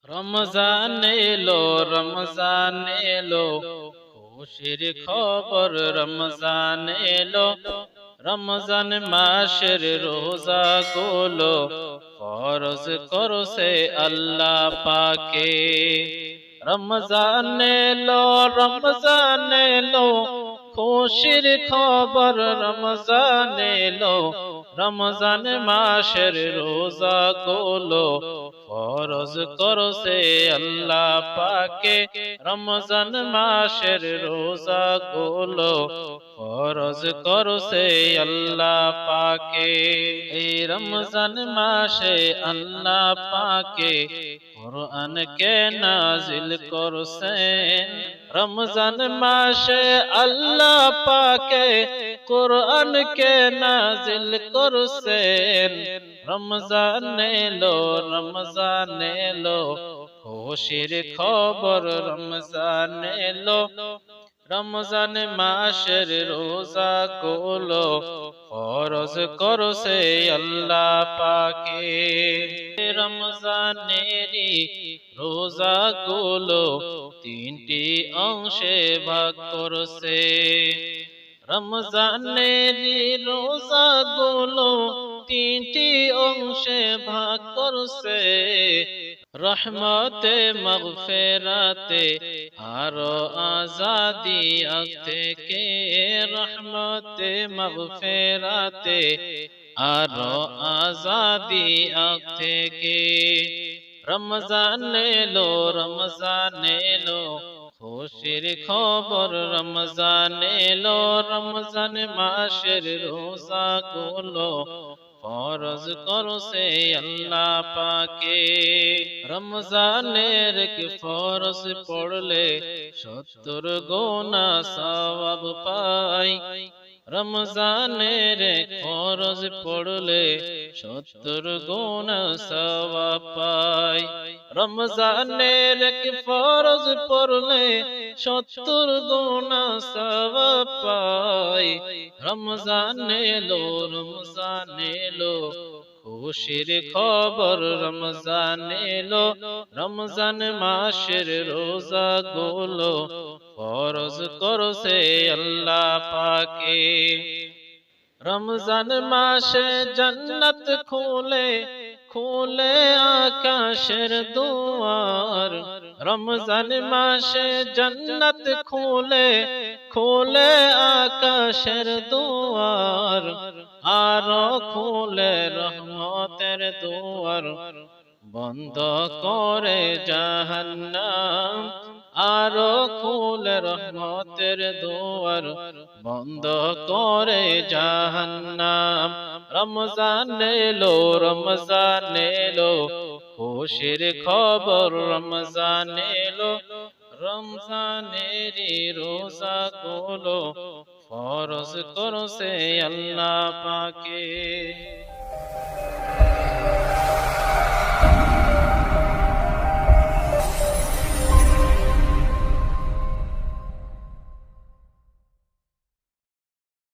রমজান এলো, রমজান এলো, খুশির খবর রমজান এলো। রমজান মাসের রোজা গুলো ফরজ করছে আল্লাহ পাকে। রমজান এলো, রমজান এলো, খুশির খবর রমজান এলো। রমজান মাসের রোজা গুলো ফরজ করছে আল্লাহ পাকে। রমজান মাসের রোজা গুলো ফরজ করছে আল্লাহ পাকে। এই রমজান মাসে আল্লাহ পাকে কুরআন কে নাজিল করছেন। রমজান মাসে আল্লাহ পাকে কুরআন কে নাজিল করছেন। রমজান এলো, রমজান এলো, খুশির খবর রমজান এলো। রমজান মাসের রোজা গুলো ফরজ করছে আল্লাহ পাকে। রমজানেরই রোজা গুলো তিনটি অংশে ভাগ করছে। রমজানেরই রোজা গুলো তিনটি অংশে ভাগ করছে। রহমতে মাগফিরাতে আরো আজাদি আগ থেকে। রহমতে মাগফিরাতে আরো আজাদি আগ থেকে। রমজান এলো, রমজান এলো, খুশির খবর রমজান এলো। রমজান মাসের রোজা গুলো ফরজ করছে আল্লাহ পাকে। রমজানের কি ফরজ পড়লে 70 গুনা সওয়াব পাই। রমজানের ফরজ পড়লে 70 গুনা সওয়াব পাই। রমজানের কি ফরজ পড়লে 70 গুনা সওয়াব পাই। রমজান এলো, রমজান এলো, খুশির খবর রমজান এলো। রমজান মাসের রোজা গুলো ফরজ করছে আল্লাহ পাকে। রমজান মাসে জান্নাত খুলে, খুলে আকাশের দুয়ার। রমজান মাসে জান্নাত খুলে, খুলে আকাশের দুয়ার। আরো খুলে রহমতের দুয়ার, বন্ধ করে জাহান্নাম। আরো খুলে রহমতের দুয়ার, বন্ধ করে জাহান্নাম। রমজান এলো, রমজান এলো, খুশির খবর রমজান এলো। রমজানেরই রোজা গুলো ফরজ করছে আল্লাহ পাকে।